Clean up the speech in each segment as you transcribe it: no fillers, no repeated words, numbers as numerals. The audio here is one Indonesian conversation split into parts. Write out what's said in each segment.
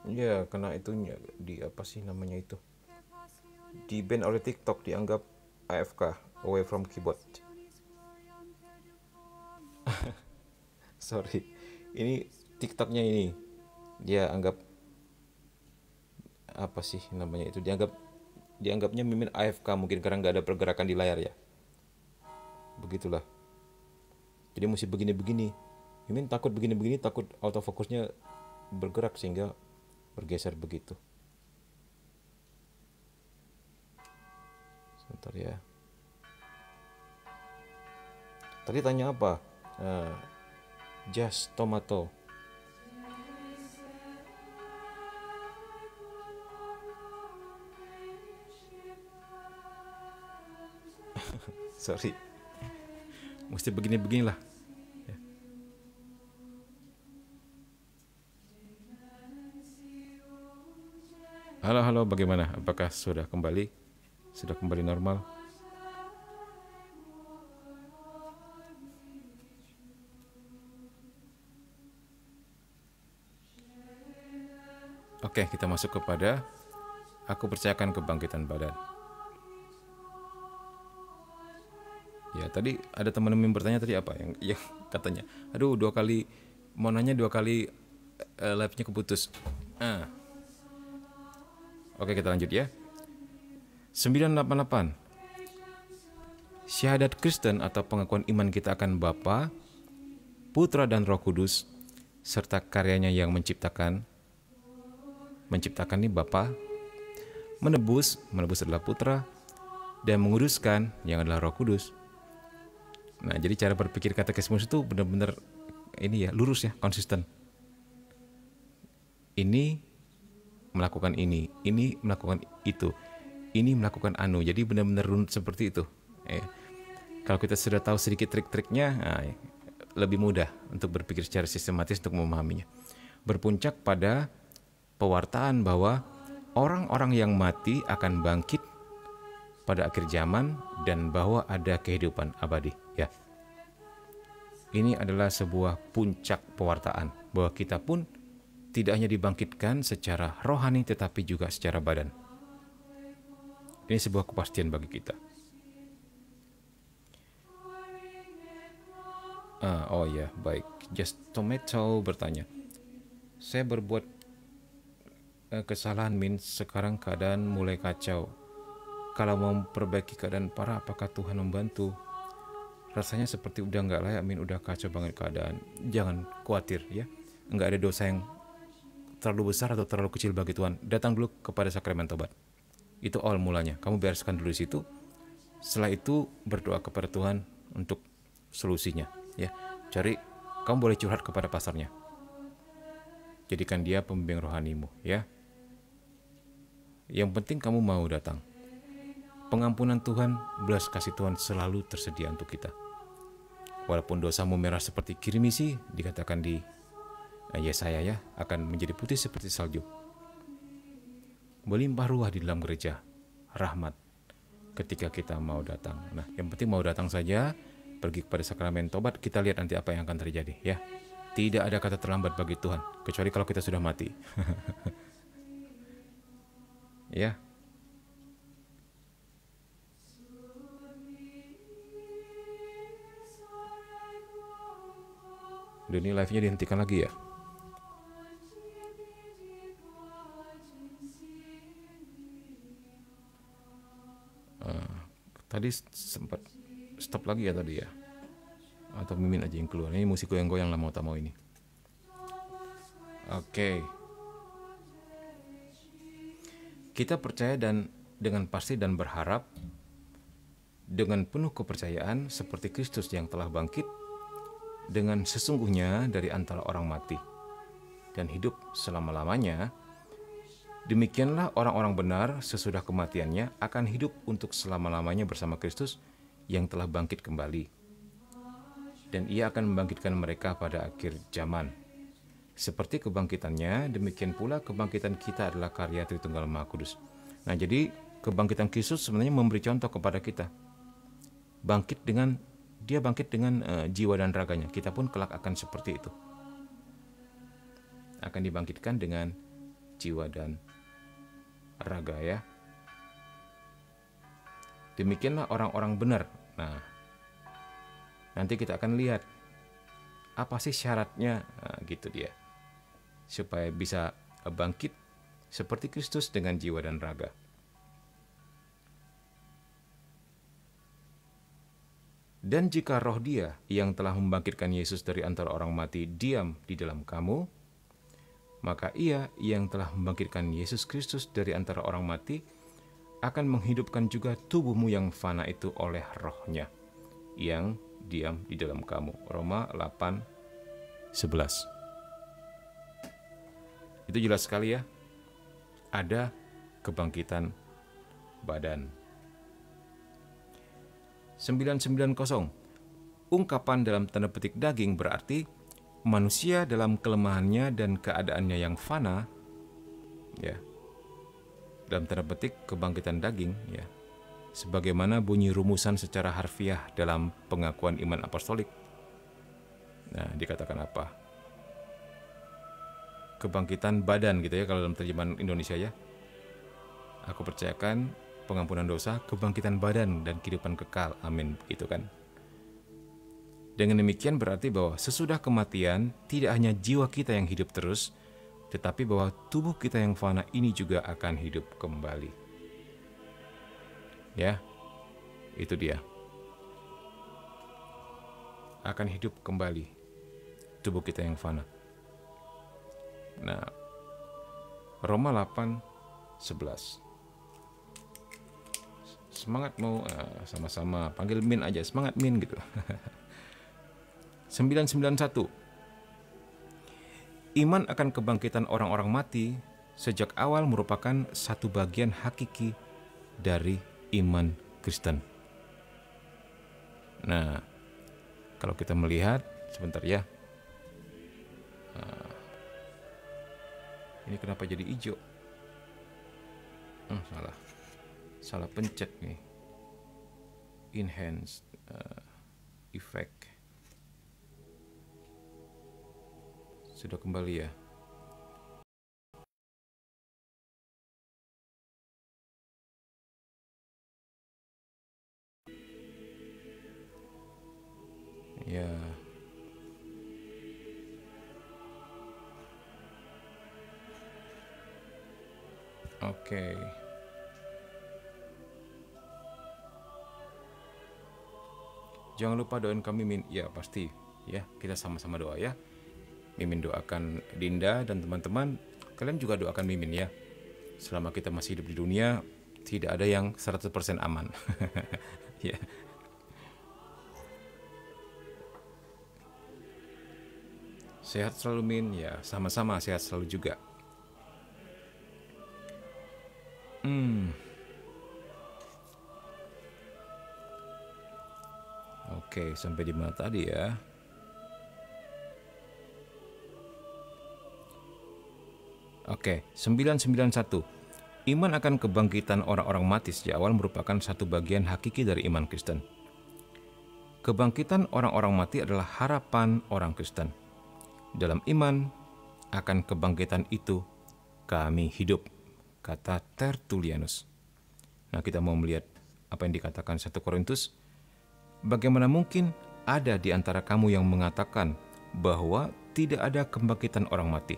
Ya, kena itunya di apa sih namanya itu? Di ban oleh TikTok, dianggap AFK, away from keyboard. Sorry. Ini TikToknya ini dia anggap apa sih namanya itu? Dianggapnya Mimin AFK mungkin karena nggak ada pergerakan di layar ya. Begitulah. Jadi mesti begini-begini. Mimin takut begini-begini, takut autofokusnya bergerak sehingga bergeser begitu. Sebentar ya. Tadi tanya apa? Just tomato. Sorry. Mesti begini-beginilah. Halo, halo, bagaimana? Apakah sudah kembali? Sudah kembali normal? Oke, kita masuk kepada aku percayakan kebangkitan badan. Ya, tadi ada teman-teman bertanya tadi apa yang katanya, aduh 2 kali mau nanya 2 kali live-nya keputus. Oke, kita lanjut ya. 988. Syahadat Kristen atau pengakuan iman kita akan Bapa, Putra dan Roh Kudus serta karyanya yang menciptakan nih Bapa, menebus adalah Putra, dan menguduskan yang adalah Roh Kudus. Nah, jadi cara berpikir katekismus itu benar-benar ini ya, lurus ya, konsisten. Ini melakukan ini melakukan itu, ini melakukan anu. Jadi benar-benar runut seperti itu. Kalau kita sudah tahu sedikit trik-triknya, lebih mudah untuk berpikir secara sistematis untuk memahaminya. Berpuncak pada pewartaan bahwa orang-orang yang mati akan bangkit pada akhir zaman dan bahwa ada kehidupan abadi. Ya, ini adalah sebuah puncak pewartaan bahwa kita pun tidak hanya dibangkitkan secara rohani tetapi juga secara badan. Ini sebuah kepastian bagi kita. Oh ya, baik. Just Tomato bertanya, saya berbuat kesalahan Min, sekarang keadaan mulai kacau. Kalau mau memperbaiki keadaan parah, apakah Tuhan membantu? Rasanya seperti udah nggak layak Min, udah kacau banget keadaan. Jangan khawatir ya, nggak ada dosa yang terlalu besar atau terlalu kecil bagi Tuhan. Datang dulu kepada sakramen tobat. Itu awal mulanya. Kamu bereskan dulu di situ. Setelah itu berdoa kepada Tuhan untuk solusinya. Ya, kamu boleh curhat kepada pastornya. Jadikan dia pembimbing rohanimu. Ya. Yang penting kamu mau datang. Pengampunan Tuhan, belas kasih Tuhan selalu tersedia untuk kita. Walaupun dosamu merah seperti kirmisi, dikatakan di Yesaya ya, akan menjadi putih seperti salju. Melimpah ruah di dalam gereja, rahmat ketika kita mau datang. Nah, yang penting mau datang saja, pergi kepada sakramen tobat, kita lihat nanti apa yang akan terjadi ya. Tidak ada kata terlambat bagi Tuhan, kecuali kalau kita sudah mati. Ya. Udah, ini live-nya dihentikan lagi ya. Tadi sempat stop lagi ya tadi ya. Atau Mimin aja yang keluar. Ini musik goyang-goyang lah mau tak mau ini. Oke. Kita percaya dan dengan pasti dan berharap dengan penuh kepercayaan seperti Kristus yang telah bangkit dengan sesungguhnya dari antara orang mati dan hidup selama-lamanya. Demikianlah orang-orang benar sesudah kematiannya akan hidup untuk selama-lamanya bersama Kristus yang telah bangkit kembali. dan Ia akan membangkitkan mereka pada akhir zaman. Seperti kebangkitannya, demikian pula kebangkitan kita adalah karya Tritunggal Maha Kudus. Nah, jadi kebangkitan Kristus sebenarnya memberi contoh kepada kita. Dia bangkit dengan jiwa dan raganya. Kita pun kelak akan seperti itu. Akan dibangkitkan dengan jiwa dan raga, ya. Demikianlah orang-orang benar. Nah, nanti kita akan lihat apa sih syaratnya, gitu dia, supaya bisa bangkit seperti Kristus dengan jiwa dan raga. Dan jika roh Dia yang telah membangkitkan Yesus dari antara orang mati diam di dalam kamu, maka Ia yang telah membangkitkan Yesus Kristus dari antara orang mati akan menghidupkan juga tubuhmu yang fana itu oleh roh-Nya yang diam di dalam kamu. Roma 8:11. Itu jelas sekali, ya. Ada kebangkitan badan. 990. Ungkapan dalam tanda petik daging berarti manusia dalam kelemahannya dan keadaannya yang fana, ya. Dalam tanda petik kebangkitan daging, ya. Sebagaimana bunyi rumusan secara harfiah dalam pengakuan iman apostolik. Nah, dikatakan apa? Kebangkitan badan, gitu ya, kalau dalam terjemahan Indonesia, ya. Aku percayakan pengampunan dosa, kebangkitan badan, dan kehidupan kekal. Amin. Gitu kan. Dengan demikian berarti bahwa sesudah kematian, tidak hanya jiwa kita yang hidup terus, tetapi bahwa tubuh kita yang fana ini juga akan hidup kembali. Ya, itu dia. Akan hidup kembali tubuh kita yang fana. Nah, Roma 8:11. Semangat mau sama-sama panggil Min aja, semangat Min gitu. 991. Iman akan kebangkitan orang-orang mati sejak awal merupakan satu bagian hakiki dari iman Kristen. Nah, kalau kita melihat sebentar, ya. Ini kenapa jadi hijau? Salah pencet nih. Enhance effect. Sudah kembali, ya. Ya. Oke. Jangan lupa doain kami, Min. Ya, pasti. Ya, kita sama-sama doa, ya. Mimin doakan Dinda dan teman-teman. Kalian juga doakan Mimin, ya. Selama kita masih hidup di dunia, tidak ada yang 100% aman. Ya. Sehat selalu, Min. Ya, sama-sama sehat selalu juga. Oke, sampai di mana tadi, ya? Oke, 991. Iman akan kebangkitan orang-orang mati sejak awal merupakan satu bagian hakiki dari iman Kristen. Kebangkitan orang-orang mati adalah harapan orang Kristen. Dalam iman akan kebangkitan itu kami hidup, kata Tertullianus. Nah, kita mau melihat apa yang dikatakan 1 Korintus. Bagaimana mungkin ada di antara kamu yang mengatakan bahwa tidak ada kebangkitan orang mati?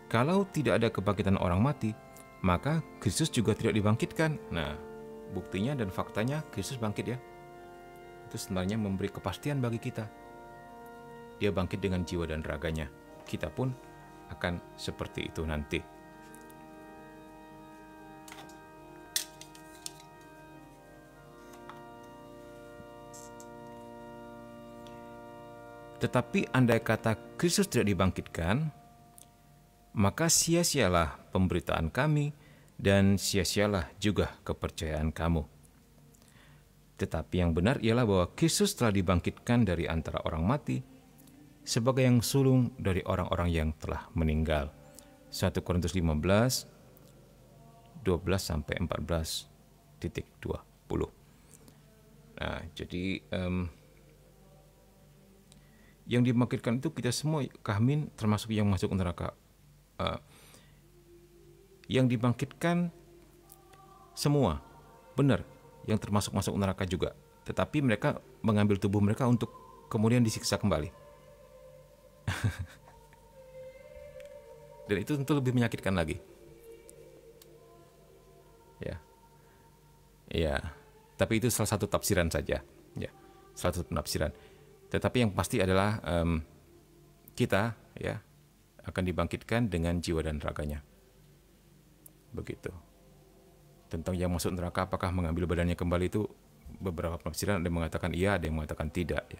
Kalau tidak ada kebangkitan orang mati, maka Kristus juga tidak dibangkitkan. Nah, buktinya dan faktanya Kristus bangkit, ya. Itu sebenarnya memberi kepastian bagi kita. Dia bangkit dengan jiwa dan raganya. Kita pun akan seperti itu nanti. Tetapi andai kata Kristus tidak dibangkitkan, maka sia-sialah pemberitaan kami dan sia-sialah juga kepercayaan kamu. Tetapi yang benar ialah bahwa Kristus telah dibangkitkan dari antara orang mati sebagai yang sulung dari orang-orang yang telah meninggal. 1 Korintus 15, 12-14.20. Nah, jadi yang dibangkitkan itu kita semua, Kahmin termasuk yang masuk neraka. Yang dibangkitkan semua, benar, yang termasuk masuk neraka juga. Tetapi mereka mengambil tubuh mereka untuk kemudian disiksa kembali. Dan itu tentu lebih menyakitkan lagi. Ya, tapi itu salah satu tafsiran saja. Ya, salah satu penafsiran. Tetapi yang pasti adalah kita ya akan dibangkitkan dengan jiwa dan raganya. Begitu. Tentang yang masuk neraka apakah mengambil badannya kembali, itu beberapa penafsiran, ada yang mengatakan iya, ada yang mengatakan tidak. Ya.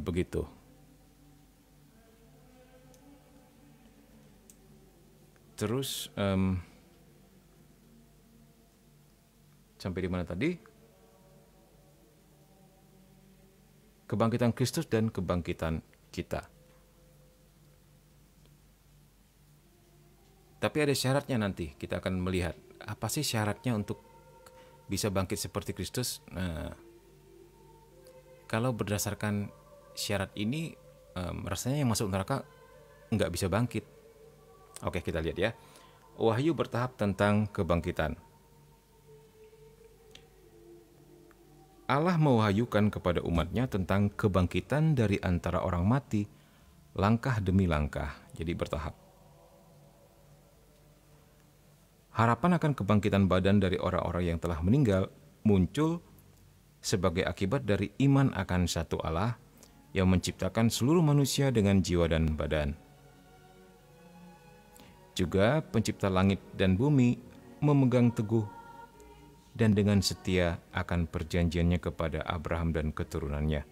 Begitu. Terus sampai di mana tadi? Kebangkitan Kristus dan kebangkitan kita. Tapi ada syaratnya nanti. Kita akan melihat apa sih syaratnya untuk bisa bangkit seperti Kristus. Nah, kalau berdasarkan syarat ini, rasanya yang masuk neraka nggak bisa bangkit. Oke, kita lihat ya. Wahyu bertahap tentang kebangkitan. Allah mewahyukan kepada umatnya tentang kebangkitan dari antara orang mati, langkah demi langkah, jadi bertahap. Harapan akan kebangkitan badan dari orang-orang yang telah meninggal muncul sebagai akibat dari iman akan satu Allah yang menciptakan seluruh manusia dengan jiwa dan badan. Juga pencipta langit dan bumi memegang teguh dan dengan setia akan perjanjiannya kepada Abraham dan keturunannya.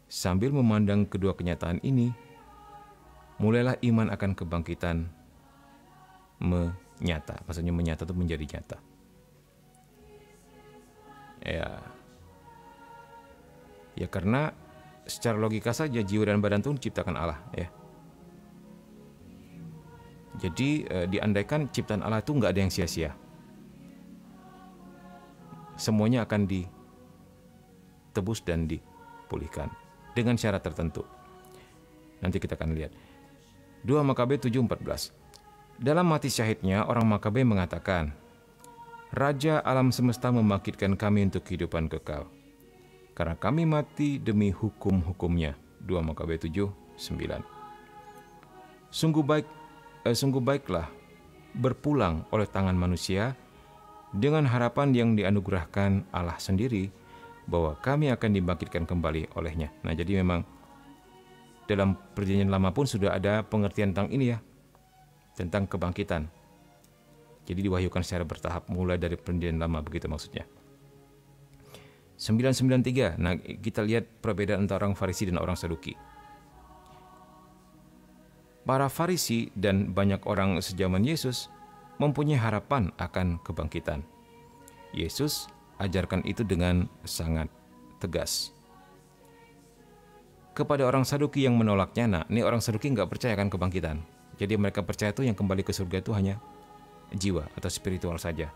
Sambil memandang kedua kenyataan ini, mulailah iman akan kebangkitan menyata. Maksudnya menyata itu menjadi nyata. Ya karena secara logika saja jiwa dan badan itu diciptakan Allah, ya. Jadi diandaikan ciptaan Allah itu nggak ada yang sia-sia. Semuanya akan ditebus dan dipulihkan dengan syarat tertentu. Nanti kita akan lihat. 2 Makabe 7:14. Dalam mati syahidnya, orang Makabe mengatakan, Raja alam semesta membangkitkan kami untuk kehidupan kekal, karena kami mati demi hukum-hukumnya. 2 Makabe 7:9. Sungguh baiklah berpulang oleh tangan manusia dengan harapan yang dianugerahkan Allah sendiri bahwa kami akan dibangkitkan kembali olehnya. Nah, jadi memang dalam perjanjian lama pun sudah ada pengertian tentang ini ya, tentang kebangkitan. Jadi diwahyukan secara bertahap mulai dari perjanjian lama, begitu maksudnya. 993. Nah, kita lihat perbedaan antara orang Farisi dan orang Saduki. Para Farisi dan banyak orang sejaman Yesus mempunyai harapan akan kebangkitan. Yesus ajarkan itu dengan sangat tegas. Kepada orang Saduki yang menolaknya, nah ini orang Saduki nggak percaya akan kebangkitan. Jadi mereka percaya itu yang kembali ke surga itu hanya jiwa atau spiritual saja.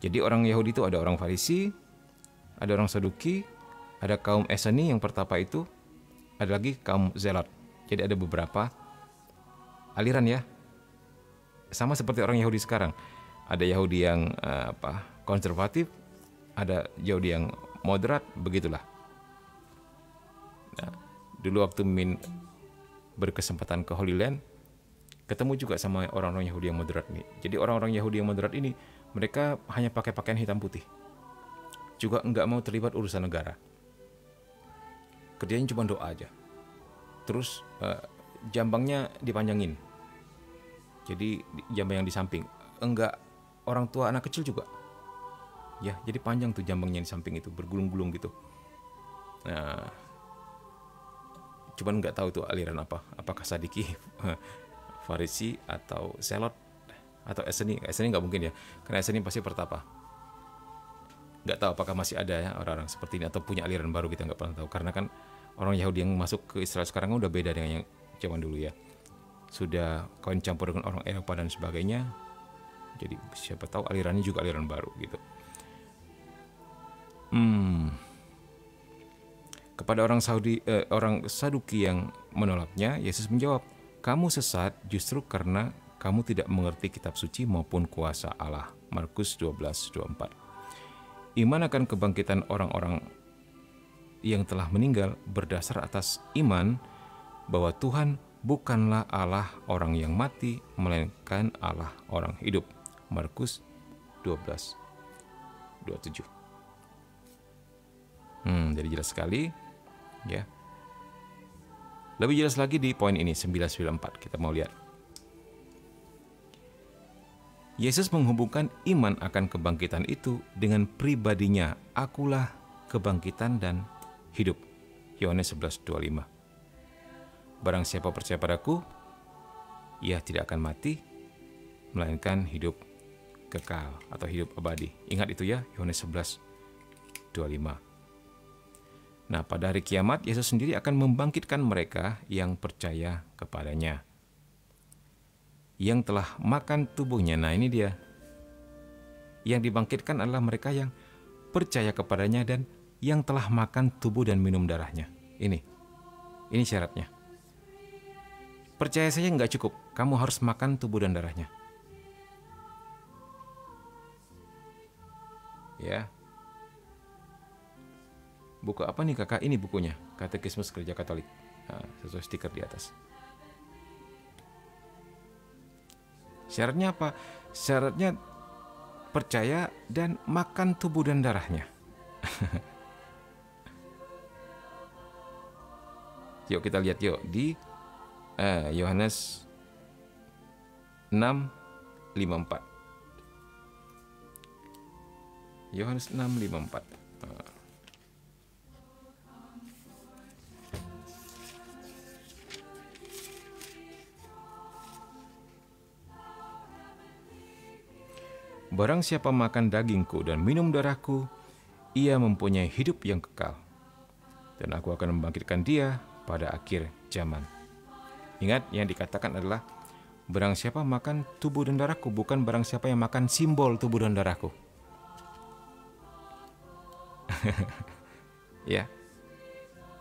Jadi orang Yahudi itu ada orang Farisi, ada orang Saduki, ada kaum Eseni yang pertapa itu, ada lagi kaum Zealot. Jadi ada beberapa aliran ya. Sama seperti orang Yahudi sekarang. Ada Yahudi yang konservatif, ada Yahudi yang moderat, begitulah. Nah, dulu waktu Min berkesempatan ke Holy Land, ketemu juga sama orang-orang Yahudi yang moderat ini. Jadi orang-orang Yahudi yang moderat ini, mereka hanya pakai pakaian hitam putih. Juga enggak mau terlibat urusan negara. Kerjanya cuma doa aja. Terus jambangnya dipanjangin. Jadi jambang yang di samping. Enggak orang tua anak kecil juga. Ya, jadi panjang tuh jambangnya di samping itu, bergulung-gulung gitu. Nah, cuman nggak tahu tuh aliran apa. Apakah Sadiki, Farisi atau Selot atau Eseni? Eseni nggak mungkin ya, karena Eseni pasti pertapa. Nggak tahu apakah masih ada ya orang-orang seperti ini atau punya aliran baru, kita nggak pernah tahu. Karena kan orang Yahudi yang masuk ke Israel sekarang udah beda dengan yang zaman dulu ya. Sudah kawin campur dengan orang Eropa dan sebagainya. Jadi siapa tahu alirannya juga aliran baru gitu. Kepada orang Saduki yang menolaknya, Yesus menjawab, "Kamu sesat justru karena kamu tidak mengerti kitab suci maupun kuasa Allah." Markus 12:24. Iman akan kebangkitan orang-orang yang telah meninggal berdasar atas iman bahwa Tuhan bukanlah Allah orang yang mati, melainkan Allah orang hidup. Markus 12:27. Jadi jelas sekali ya. Lebih jelas lagi di poin ini 994, kita mau lihat. Yesus menghubungkan iman akan kebangkitan itu dengan pribadinya. Akulah kebangkitan dan hidup. Yohanes 11:25. Barang siapa percaya padaku, ia tidak akan mati, melainkan hidup kekal atau hidup abadi. Ingat itu ya, Yohanes 11:25. Nah, pada hari kiamat, Yesus sendiri akan membangkitkan mereka yang percaya kepadanya, yang telah makan tubuhnya. Nah, ini dia. Yang dibangkitkan adalah mereka yang percaya kepadanya dan yang telah makan tubuh dan minum darahnya. Ini syaratnya. Percaya saja nggak cukup, kamu harus makan tubuh dan darahnya. Ya. Buku apa nih kakak? Ini bukunya, Katekismus Gereja Katolik. Nah, sesuai stiker di atas. Syaratnya apa? Syaratnya percaya dan makan tubuh dan darahnya. Yuk kita lihat yuk di Yohanes 6:54. Yohanes 6:54. Barang siapa makan dagingku dan minum darahku, ia mempunyai hidup yang kekal, dan aku akan membangkitkan dia pada akhir zaman. Ingat, yang dikatakan adalah barang siapa makan tubuh dan darahku, bukan barang siapa yang makan simbol tubuh dan darahku. Ya,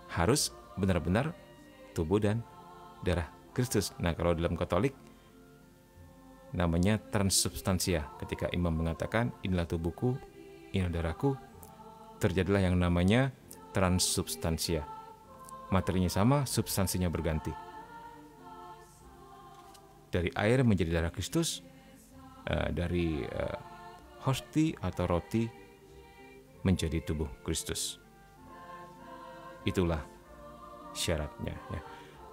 harus benar-benar tubuh dan darah Kristus. Nah, kalau dalam Katolik namanya transubstansia. Ketika imam mengatakan inilah tubuhku, inilah darahku, terjadilah yang namanya transubstansia. Materinya sama, substansinya berganti. Dari air menjadi darah Kristus, dari hosti atau roti menjadi tubuh Kristus. Itulah syaratnya ya.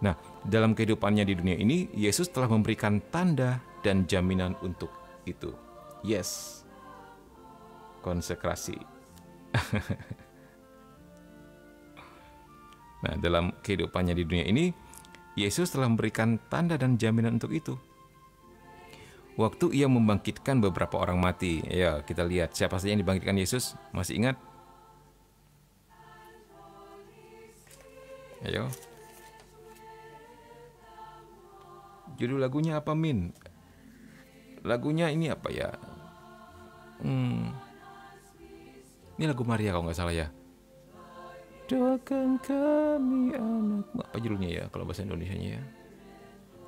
Nah, dalam kehidupannya di dunia ini, Yesus telah memberikan tanda dan jaminan untuk itu. Yes, konsekrasi. Nah, dalam kehidupannya di dunia ini, Yesus telah memberikan tanda dan jaminan untuk itu. Waktu ia membangkitkan beberapa orang mati, ya kita lihat siapa saja yang dibangkitkan Yesus. Masih ingat? Ayo. Judul lagunya apa, Min? Lagunya ini apa ya? Ini lagu Maria kalau nggak salah ya. Doakan kami anakmu. Apa judulnya ya kalau bahasa Indonesianya ya?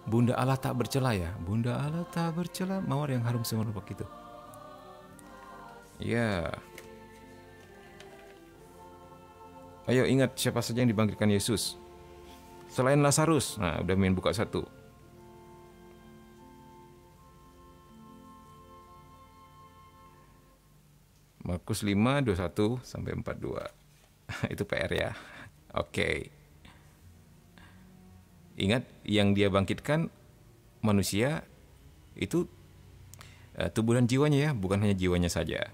Bunda Allah tak bercela ya. Bunda Allah tak bercela, mawar yang harum semerbak itu. Ya. Ayo ingat siapa saja yang dibangkitkan Yesus. Selain Lazarus. Nah, udah Min buka satu. Markus 5:21-42. Itu PR ya. Oke. Ingat, yang dia bangkitkan manusia itu tubuh dan jiwanya ya, bukan hanya jiwanya saja.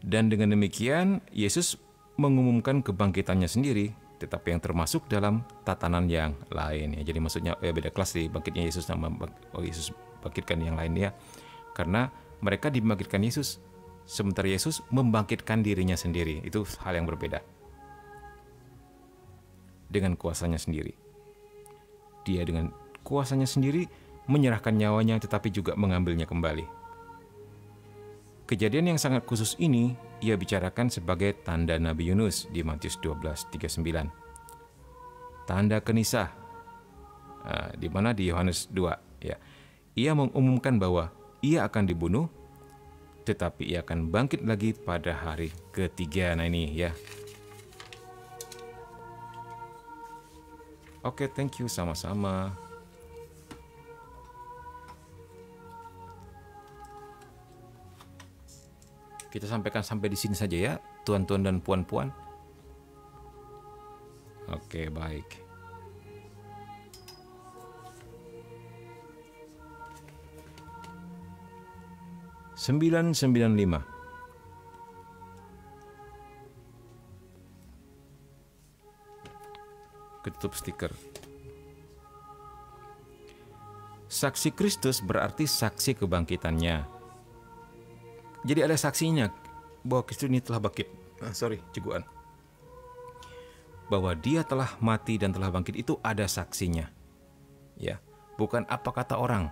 Dan dengan demikian Yesus mengumumkan kebangkitannya sendiri, tetapi yang termasuk dalam tatanan yang lain. Ya, jadi maksudnya beda kelas di bangkitnya Yesus sama Yesus bangkitkan yang lain ya. Karena mereka dibangkitkan Yesus, sementara Yesus membangkitkan dirinya sendiri. Itu hal yang berbeda. Dengan kuasanya sendiri. Dia dengan kuasanya sendiri menyerahkan nyawanya tetapi juga mengambilnya kembali. Kejadian yang sangat khusus ini ia bicarakan sebagai tanda Nabi Yunus di Matius 12:39. Tanda kenisah, di mana di Yohanes 2. Ya. Ia mengumumkan bahwa ia akan dibunuh, tetapi ia akan bangkit lagi pada hari ketiga. Nah ini ya. Oke, thank you, sama-sama. Kita sampaikan sampai di sini saja ya, tuan-tuan dan puan-puan. Oke, baik. Sembilan lima. Ketutup stiker. Saksi Kristus berarti saksi kebangkitannya. Jadi ada saksinya bahwa Kristus ini telah bangkit. Ceguan. Bahwa dia telah mati dan telah bangkit itu ada saksinya. Ya, bukan apa kata orang.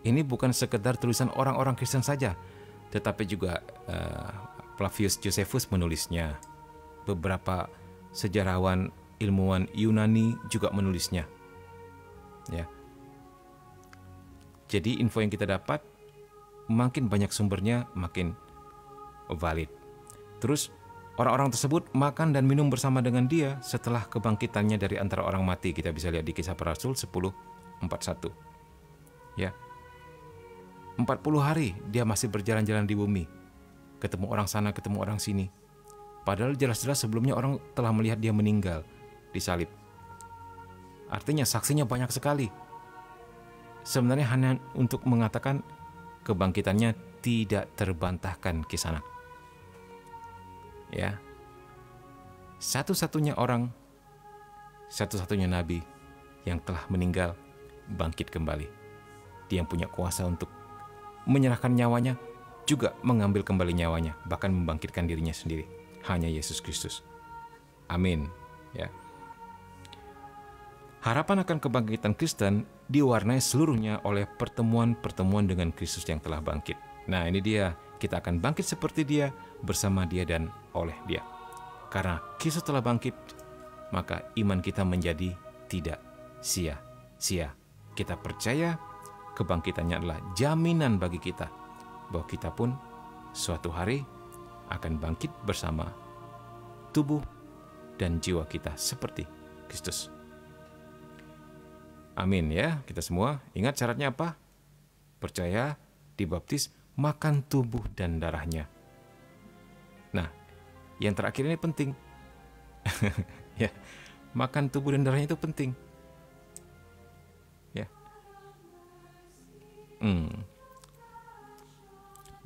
Ini bukan sekedar tulisan orang-orang Kristen saja, tetapi juga Flavius Josephus menulisnya. Beberapa sejarawan, ilmuwan Yunani juga menulisnya. Ya. Jadi info yang kita dapat makin banyak sumbernya, makin valid. Terus orang-orang tersebut makan dan minum bersama dengan dia setelah kebangkitannya dari antara orang mati. Kita bisa lihat di Kisah Para Rasul 10:41. Ya. 40 hari dia masih berjalan-jalan di bumi. Ketemu orang sana, ketemu orang sini. Padahal jelas-jelas sebelumnya orang telah melihat dia meninggal, disalib. Artinya saksinya banyak sekali. Sebenarnya hanya untuk mengatakan kebangkitannya tidak terbantahkan kisanak. Ya. Satu-satunya orang, satu-satunya nabi yang telah meninggal bangkit kembali. Dia yang punya kuasa untuk menyerahkan nyawanya, juga mengambil kembali nyawanya, bahkan membangkitkan dirinya sendiri. Hanya Yesus Kristus. Amin. Ya. Harapan akan kebangkitan Kristen diwarnai seluruhnya oleh pertemuan-pertemuan dengan Kristus yang telah bangkit. Nah ini dia, kita akan bangkit seperti dia, bersama dia dan oleh dia. Karena Kristus telah bangkit, maka iman kita menjadi tidak sia-sia. Kita percaya kebangkitannya adalah jaminan bagi kita, bahwa kita pun suatu hari akan bangkit bersama tubuh dan jiwa kita seperti Kristus. Amin ya, kita semua. Ingat syaratnya apa? Percaya, dibaptis, makan tubuh dan darahnya. Nah, yang terakhir ini penting. Ya, makan tubuh dan darahnya itu penting. Ya.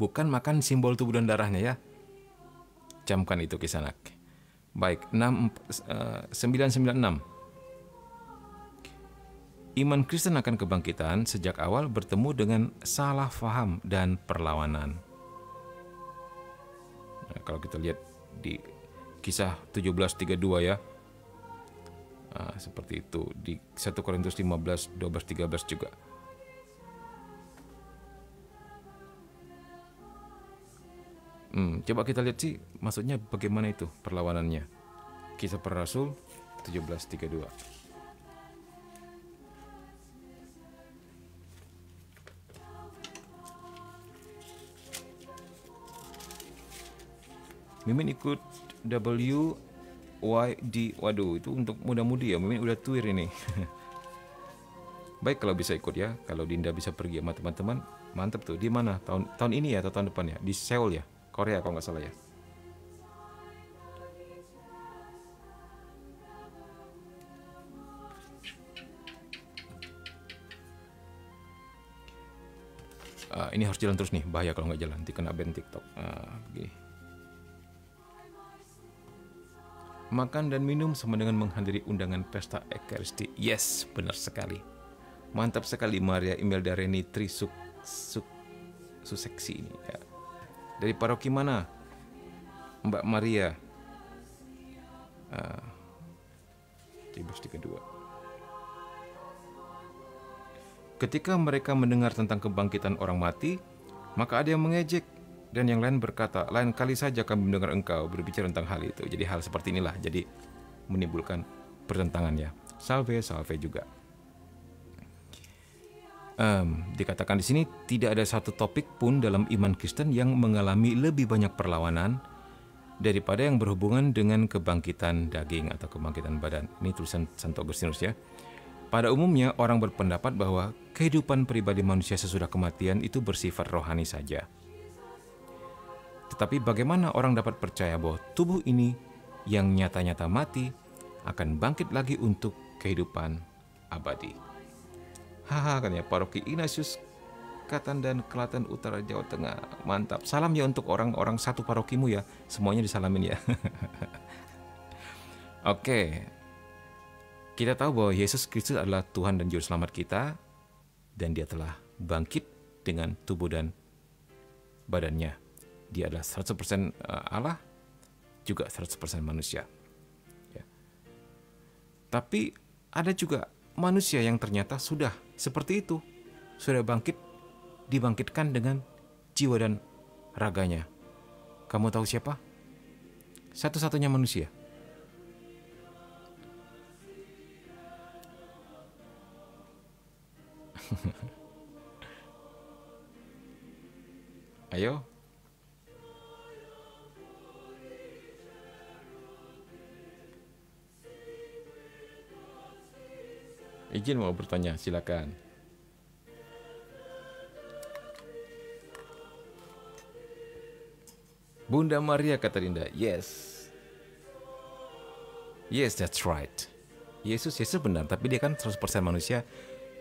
Bukan makan simbol tubuh dan darahnya ya. Camkan itu kisanak. Baik, 996. Iman Kristen akan kebangkitan sejak awal bertemu dengan salah faham dan perlawanan. Nah, kalau kita lihat di Kisah 17:32 ya. Seperti itu di 1 Korintus 15:12-13 juga. Coba kita lihat sih maksudnya bagaimana itu perlawanannya. Kisah Para Rasul 17:32. Mimin ikut WYD. Waduh, itu untuk muda-mudi ya. Mimin udah tuir ini. Baik kalau bisa ikut ya. Kalau Dinda bisa pergi sama teman-teman, mantep tuh. Di mana? Tahun ini ya atau tahun depan ya? Di Seoul ya, Korea kalau nggak salah ya. Ini harus jalan terus nih. Bahaya kalau nggak jalan. Nanti kena ban TikTok. Gini. Makan dan minum sama dengan menghadiri undangan pesta Ekaristi. Yes, benar sekali. Mantap sekali Maria Imelda Reni Suseksi ini. Ya. Dari paroki mana, Mbak Maria? Versi kedua. Ketika mereka mendengar tentang kebangkitan orang mati, maka ada yang mengejek dan yang lain berkata, lain kali saja kami mendengar engkau berbicara tentang hal itu. Jadi hal seperti inilah jadi menimbulkan pertentangan ya. Salve juga. Dikatakan di sini tidak ada satu topik pun dalam iman Kristen yang mengalami lebih banyak perlawanan daripada yang berhubungan dengan kebangkitan daging atau kebangkitan badan. Ini tulisan Santo Agustinus ya. Pada umumnya orang berpendapat bahwa kehidupan pribadi manusia sesudah kematian itu bersifat rohani saja. Tetapi bagaimana orang dapat percaya bahwa tubuh ini yang nyata-nyata mati akan bangkit lagi untuk kehidupan abadi? Haha, katanya Paroki Ignatius Katan dan Klaten Utara Jawa Tengah. Mantap. Salam ya untuk orang-orang satu parokimu ya. Semuanya disalamin ya. Oke. Kita tahu bahwa Yesus Kristus adalah Tuhan dan Juru Selamat kita. Dan dia telah bangkit dengan tubuh dan badannya. Dia adalah 100% Allah, juga 100% manusia. Ya. Tapi ada juga manusia yang ternyata sudah seperti itu. Sudah dibangkitkan dengan jiwa dan raganya. Kamu tahu siapa? Satu-satunya manusia. Ayo. Izin mau bertanya, silakan. Bunda Maria, kata Dinda. Yes, that's right. Yesus benar, tapi dia kan 100% manusia,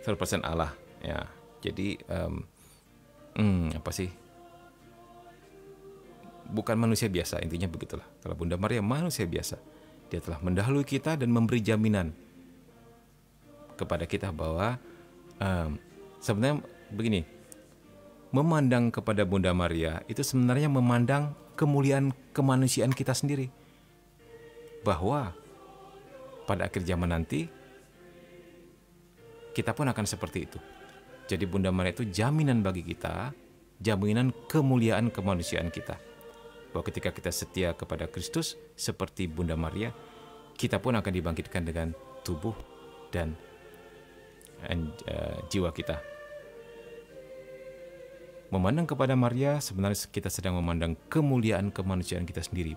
100% Allah. Ya, jadi apa sih? Bukan manusia biasa, intinya begitulah. Kalau Bunda Maria manusia biasa, dia telah mendahului kita dan memberi jaminan kepada kita bahwa sebenarnya begini, memandang kepada Bunda Maria itu sebenarnya memandang kemuliaan kemanusiaan kita sendiri, bahwa pada akhir zaman nanti kita pun akan seperti itu. Jadi Bunda Maria itu jaminan bagi kita, jaminan kemuliaan kemanusiaan kita, bahwa ketika kita setia kepada Kristus seperti Bunda Maria, kita pun akan dibangkitkan dengan tubuh dan jiwa kita. Memandang kepada Maria sebenarnya kita sedang memandang kemuliaan kemanusiaan kita sendiri,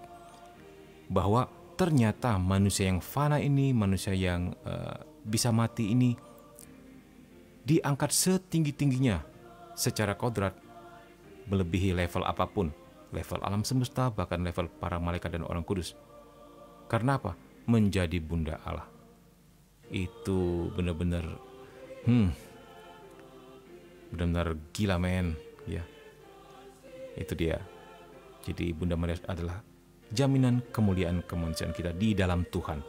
bahwa ternyata manusia yang fana ini, manusia yang bisa mati ini diangkat setinggi-tingginya secara kodrat, melebihi level apapun, level alam semesta, bahkan level para malaikat dan orang kudus. Karena apa? Menjadi Bunda Allah. Itu benar-benar benar-benar gila men, ya. Itu dia. Jadi Bunda Maria adalah jaminan kemuliaan kemanusiaan kita di dalam Tuhan.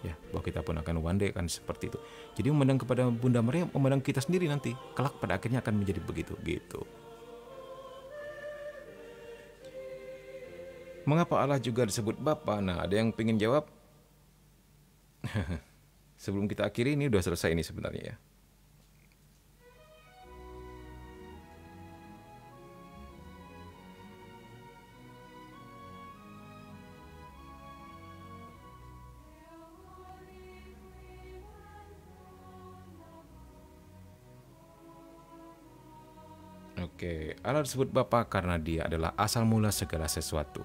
Ya, bahwa kita pun akan one day akan seperti itu. Jadi memandang kepada Bunda Maria, memandang kita sendiri nanti, kelak pada akhirnya akan menjadi begitu, gitu. Mengapa Allah juga disebut Bapa? Nah, ada yang pengen jawab? Sebelum kita akhiri, ini udah selesai ini sebenarnya ya. Oke, Allah disebut Bapa karena dia adalah asal mula segala sesuatu.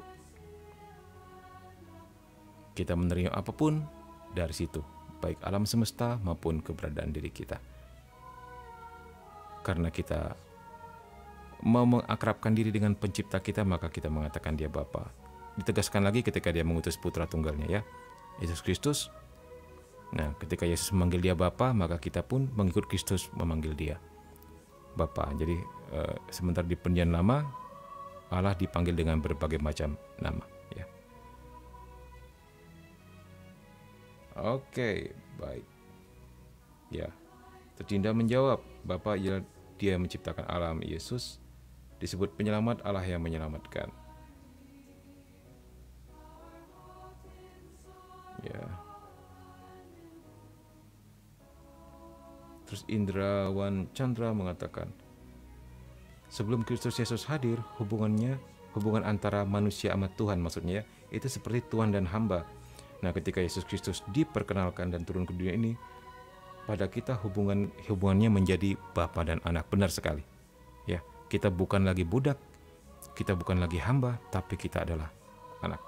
Kita menerima apapun dari situ, baik alam semesta maupun keberadaan diri kita. Karena kita mau mengakrabkan diri dengan pencipta kita, maka kita mengatakan dia Bapa. Ditegaskan lagi ketika dia mengutus putra tunggalnya ya, Yesus Kristus. Nah, ketika Yesus memanggil dia Bapa, maka kita pun mengikut Kristus memanggil dia Bapa. Jadi sementara di Perjanjian Lama Allah dipanggil dengan berbagai macam nama ya. Oke, baik. Ya, Terdinda menjawab, Bapa ialah Dia yang menciptakan alam. Yesus disebut penyelamat, Allah yang menyelamatkan. Ya. Terus Indrawan Chandra mengatakan, sebelum Kristus Yesus hadir, hubungan antara manusia sama Tuhan maksudnya, itu seperti Tuhan dan hamba. Nah, ketika Yesus Kristus diperkenalkan dan turun ke dunia ini, pada kita hubungannya menjadi bapa dan anak. Benar sekali. Ya, kita bukan lagi budak, kita bukan lagi hamba, tapi kita adalah anak.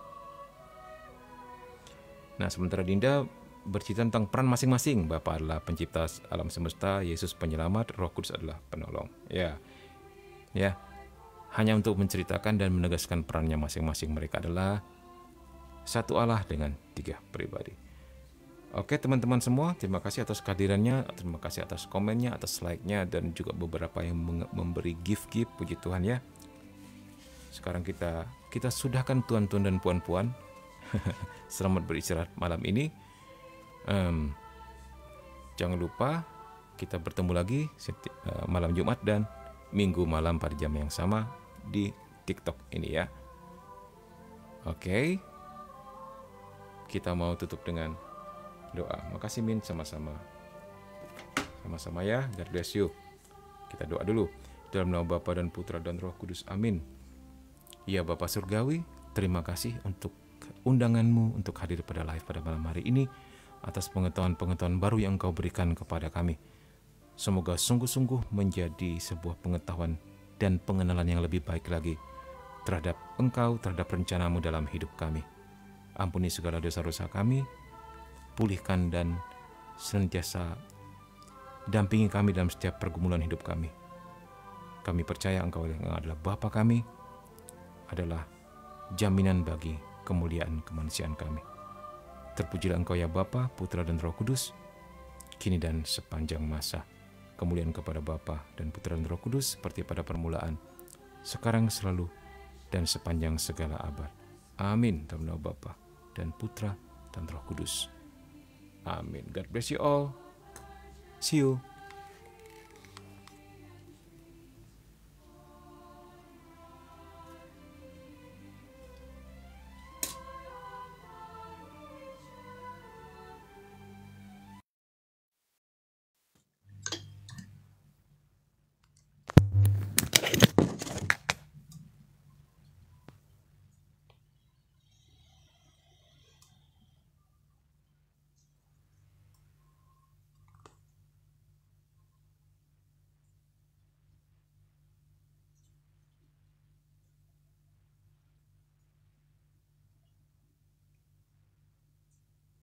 Nah, sementara Dinda bercerita tentang peran masing-masing. Bapa adalah pencipta alam semesta, Yesus penyelamat, Roh Kudus adalah penolong. Ya. Hanya untuk menceritakan dan menegaskan perannya masing-masing. Mereka adalah satu Allah dengan 3 pribadi. Oke teman-teman semua, terima kasih atas kehadirannya, terima kasih atas komennya, atas like-nya, dan juga beberapa yang memberi gift-gift, puji Tuhan ya. Sekarang kita sudahkan tuan-tuan dan puan-puan. Selamat beristirahat malam ini. Jangan lupa kita bertemu lagi malam Jumat dan Minggu malam pada jam yang sama di TikTok ini ya. Oke. Kita mau tutup dengan doa. Makasih Min, sama-sama ya. God bless you. Kita doa dulu. Dalam nama Bapa dan Putra dan Roh Kudus. Amin. Ya Bapa Surgawi, terima kasih untuk undanganmu untuk hadir pada live pada malam hari ini, atas pengetahuan-pengetahuan baru yang Engkau berikan kepada kami. Semoga sungguh-sungguh menjadi sebuah pengetahuan dan pengenalan yang lebih baik lagi terhadap Engkau, terhadap rencanamu dalam hidup kami. Ampuni segala dosa-dosa kami, pulihkan dan senantiasa dampingi kami dalam setiap pergumulan hidup kami. Kami percaya Engkau yang adalah Bapa kami, adalah jaminan bagi kemuliaan kemanusiaan kami. Terpujilah Engkau ya Bapa, Putra dan Roh Kudus, kini dan sepanjang masa. Kemuliaan kepada Bapa dan Putra dan Roh Kudus seperti pada permulaan, sekarang, selalu, dan sepanjang segala abad. Amin. Dalam nama Bapa dan Putra dan Roh Kudus. Amin. God bless you all. See you.